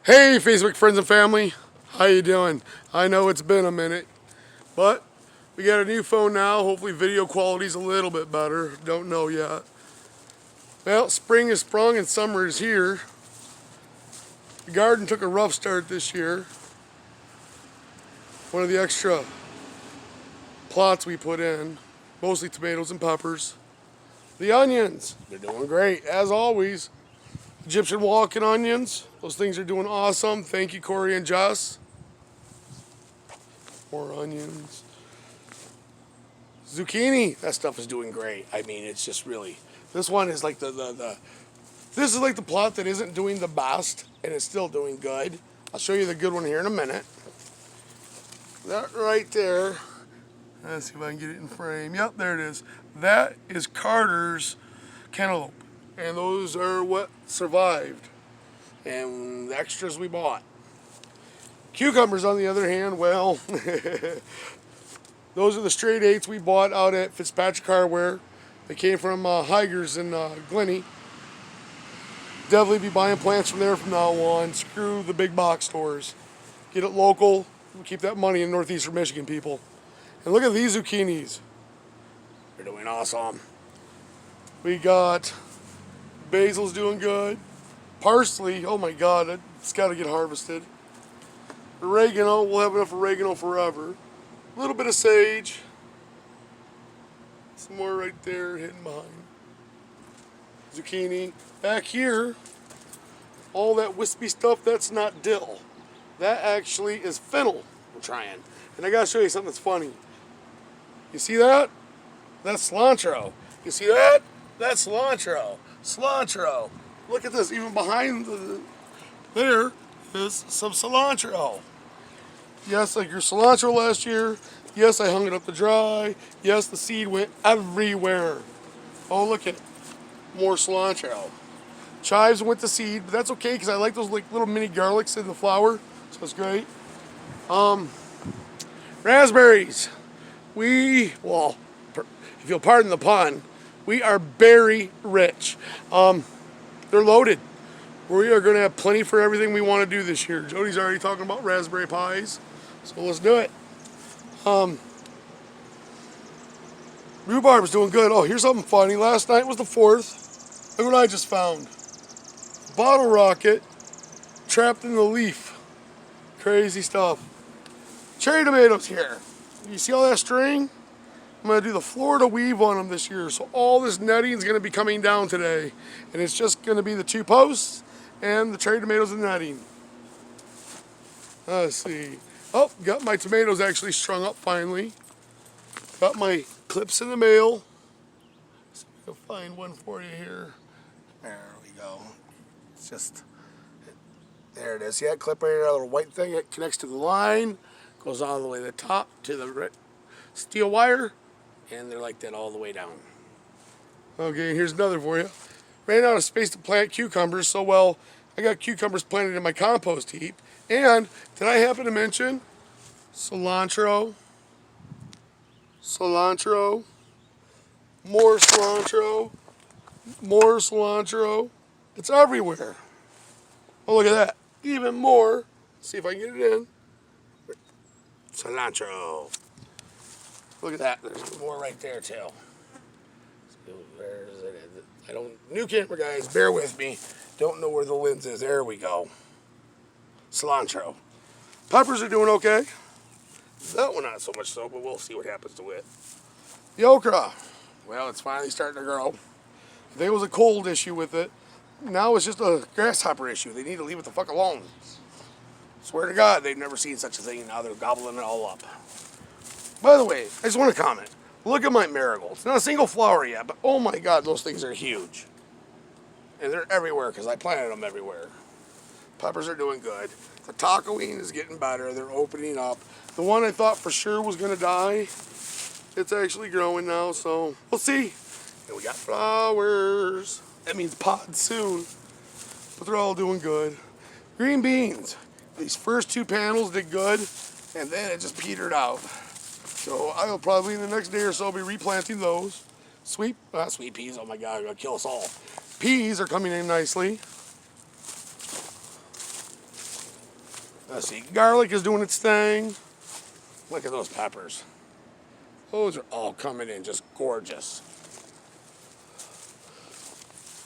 Hey, Facebook friends and family, how you doing? I know it's been a minute, but we got a new phone now. Hopefully video quality's a little bit better. Don't know yet. Well, spring is sprung and summer is here. The garden took a rough start this year. One of the extra plots we put in, mostly tomatoes and peppers. The onions, they're doing great, as always. Egyptian walking onions, those things are doing awesome. Thank you, Corey and Jess. More onions. Zucchini, that stuff is doing great. I mean, it's just really, this one is like this is like the plot that isn't doing the best, and it's still doing good. I'll show you the good one here in a minute. That right there, let's see if I can get it in frame. Yep, there it is. That is Carter's cantaloupe, and those are what survived, and the extras we bought. Cucumbers, on the other hand, well, those are the straight eights we bought out at Fitzpatrick Hardware. They came from Higers in Glenny. Definitely be buying plants from there from now on. Screw the big box stores. Get it local. Keep that money in northeastern Michigan, people. And look at these zucchinis. They're doing awesome. We got basil's doing good. Parsley, oh my God, it's got to get harvested. Oregano, we'll have enough oregano forever. A little bit of sage. Some more right there hidden behind. Zucchini. Back here, all that wispy stuff, that's not dill. That actually is fennel we're trying. And I gotta show you something that's funny. You see that? That's cilantro. You see that? That's cilantro. Cilantro. Look at this, even behind there is some cilantro. Yes, I grew cilantro last year. Yes, I hung it up to dry. Yes, the seed went everywhere. Oh, look at it. More cilantro. Chives went to seed, but that's okay because I like those like little mini garlics in the flower, so it's great. Raspberries. Well, if you'll pardon the pun, we are berry rich. They're loaded. We are going to have plenty for everything we want to do this year. Jody's already talking about raspberry pies, so let's do it. Rhubarb's doing good. Oh, here's something funny. Last night was the 4th. Look what I just found. Bottle rocket trapped in the leaf. Crazy stuff. Cherry tomatoes here. You see all that string? I'm going to do the Florida weave on them this year. So all this netting is going to be coming down today. And it's just going to be the 2 posts and the cherry tomatoes and netting. Let's see. Oh, got my tomatoes actually strung up finally. Got my clips in the mail. See if I can find one for you here. There we go. It's just, there it is. See that clip right here, that little white thing? It connects to the line, goes all the way to the top to the steel wire, and they're like that all the way down. Okay, here's another for you. Ran out of space to plant cucumbers, so well, I got cucumbers planted in my compost heap. And did I happen to mention cilantro? Cilantro. More cilantro. More cilantro. It's everywhere. Oh, look at that. Even more. See if I can get it in. Cilantro. Look at that. There's more right there, too. Where is it? New camera guys, bear with me. Don't know where the lens is. There we go. Cilantro. Peppers are doing okay. That one not so much so, but we'll see what happens to it. The okra. Well, it's finally starting to grow. There was a cold issue with it. Now it's just a grasshopper issue. They need to leave it the fuck alone. Swear to God, they've never seen such a thing, and now they're gobbling it all up. By the way, I just want to comment. Look at my marigolds. Not a single flower yet, but oh my God, those things are huge. And they're everywhere because I planted them everywhere. Peppers are doing good. The tacoine is getting better. They're opening up. The one I thought for sure was going to die, it's actually growing now, so we'll see. And we got flowers. That means pods soon. But they're all doing good. Green beans. These first 2 panels did good, and then it just petered out. So I'll probably in the next day or so be replanting those. Sweet peas, oh my God, they're gonna kill us all. Peas are coming in nicely. Let's see, garlic is doing its thing. Look at those peppers. Those are all coming in just gorgeous.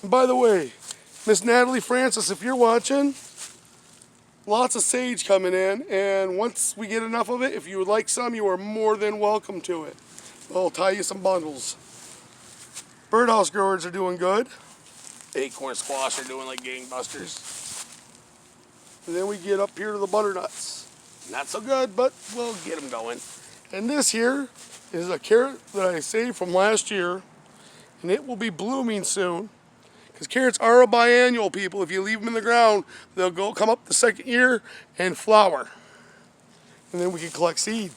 And by the way, Miss Natalie Francis, if you're watching, lots of sage coming in, and once we get enough of it, if you would like some, you are more than welcome to it. I'll tie you some bundles. Birdhouse growers are doing good. Acorn squash are doing like gangbusters. And then we get up here to the butternuts. Not so good, but we'll get them going. And this here is a carrot that I saved from last year, and it will be blooming soon. Because carrots are a biannual, people. If you leave them in the ground, they'll come up the second year and flower. And then we can collect seed.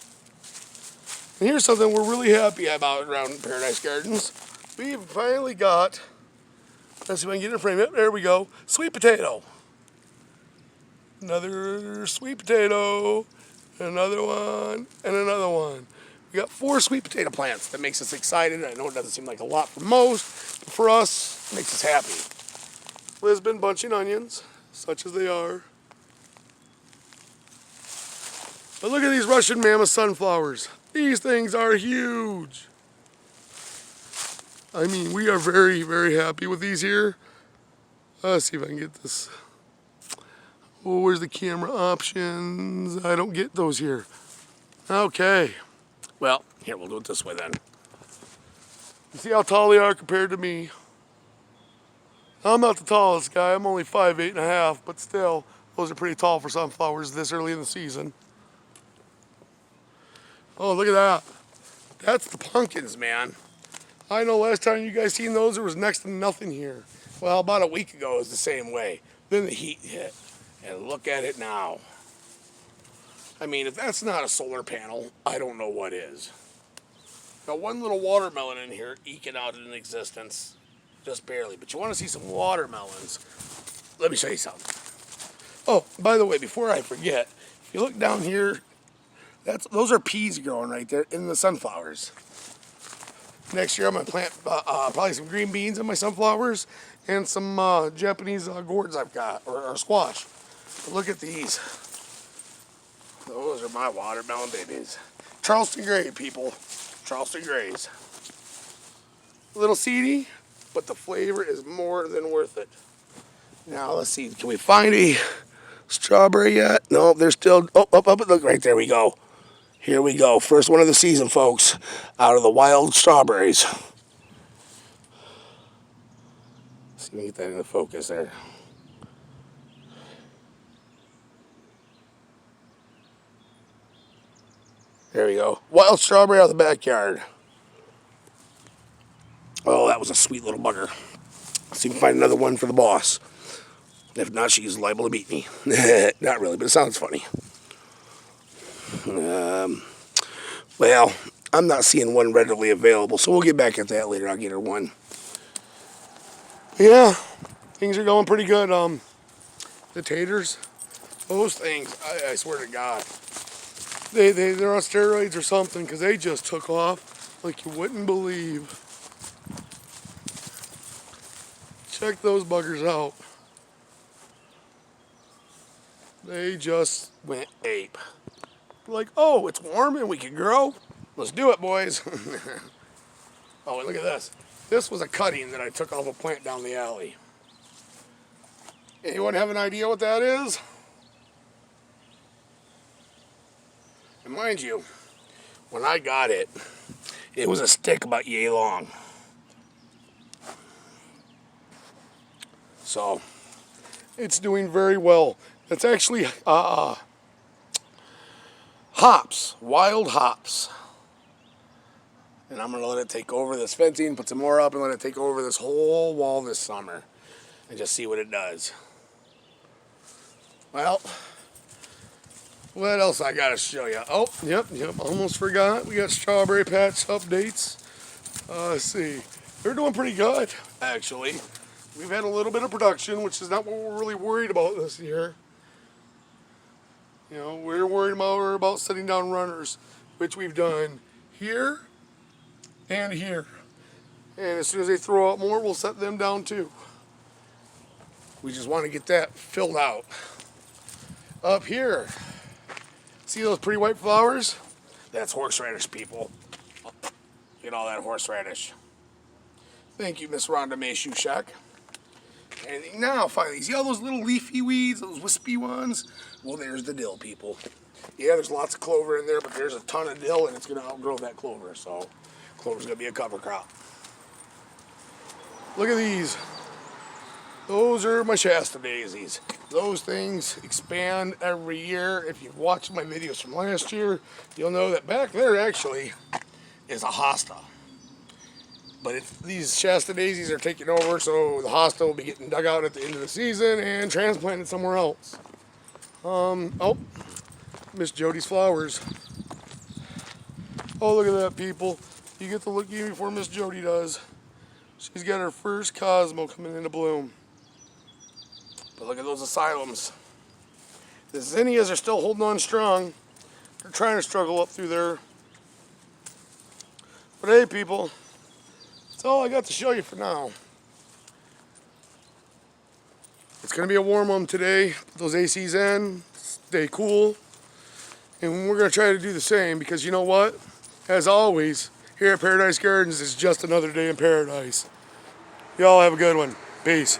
And here's something we're really happy about around Paradise Gardens. We've finally got, let's see if I can get it in frame. Yep, there we go. Sweet potato. Another sweet potato. Another one. And another one. We got 4 sweet potato plants. That makes us excited. I know it doesn't seem like a lot for most, but for us, it makes us happy. Lisbon bunching onions, such as they are. But look at these Russian mammoth sunflowers. These things are huge. I mean, we are very, very happy with these here. Let's see if I can get this. Oh, where's the camera options? I don't get those here. Okay. Well, here, we'll do it this way then. You see how tall they are compared to me? I'm not the tallest guy. I'm only 5'8½", but still, those are pretty tall for sunflowers this early in the season. Oh, look at that. That's the pumpkins, man. I know last time you guys seen those, there was next to nothing here. Well, about a week ago it was the same way. Then the heat hit. And look at it now. I mean, if that's not a solar panel, I don't know what is. Got one little watermelon in here eking out an existence. Just barely. But you want to see some watermelons. Let me show you something. Oh, by the way, before I forget, if you look down here, those are peas growing right there in the sunflowers. Next year I'm going to plant probably some green beans in my sunflowers and some Japanese gourds I've got, or squash. But look at these. Those are my watermelon babies. Charleston Gray, people. Charleston Grays. A little seedy, but the flavor is more than worth it. Now, let's see. Can we find a strawberry yet? No, they're still... Oh, up, look, right there we go. Here we go. First one of the season, folks. Out of the wild strawberries. See if we can get that into focus there. There we go. Wild strawberry out of the backyard. Oh, that was a sweet little bugger. Let's see if we can find another one for the boss. If not, she's liable to beat me. Not really, but it sounds funny. Well, I'm not seeing one readily available, so we'll get back at that later. I'll get her one. Yeah, things are going pretty good. The taters, those things, I swear to God, they're on steroids or something, because they just took off like you wouldn't believe. Check those buggers out. They just went ape. Like, oh, it's warm and we can grow. Let's do it, boys. Oh, and look at this. This was a cutting that I took off a plant down the alley. Anyone have an idea what that is? And mind you, when I got it, it was a stick about yay long. So, it's doing very well. It's actually hops, wild hops. And I'm going to let it take over this fencing, put some more up, and let it take over this whole wall this summer. And just see what it does. Well, what else I got to show you? Oh, yep, almost forgot. We got Strawberry Patch updates. Let's see. They're doing pretty good, actually. We've had a little bit of production, which is not what we're really worried about this year. You know, we're worried about setting down runners, which we've done here and here. And as soon as they throw out more, we'll set them down too. We just want to get that filled out. Up here, see those pretty white flowers? That's horseradish, people. Look at all that horseradish. Thank you, Miss Rhonda May Shushak. And now, finally, see all those little leafy weeds, those wispy ones? Well, there's the dill, people. Yeah, there's lots of clover in there, but there's a ton of dill, and it's going to outgrow that clover. So, clover's going to be a cover crop. Look at these. Those are my Shasta daisies. Those things expand every year. If you've watched my videos from last year, you'll know that back there actually is a hosta. But these Shasta daisies are taking over, so the hosta will be getting dug out at the end of the season and transplanted somewhere else. Oh, Miss Jody's flowers. Oh, look at that, people. You get to look at me before Miss Jody does. She's got her first Cosmo coming into bloom. But look at those asylums. The zinnias are still holding on strong. They're trying to struggle up through there. But hey, people, that's all I got to show you for now. It's going to be a warm one today. Put those ACs in, stay cool. And we're going to try to do the same because you know what? As always, here at Paradise Gardens, it's just another day in paradise. Y'all have a good one. Peace.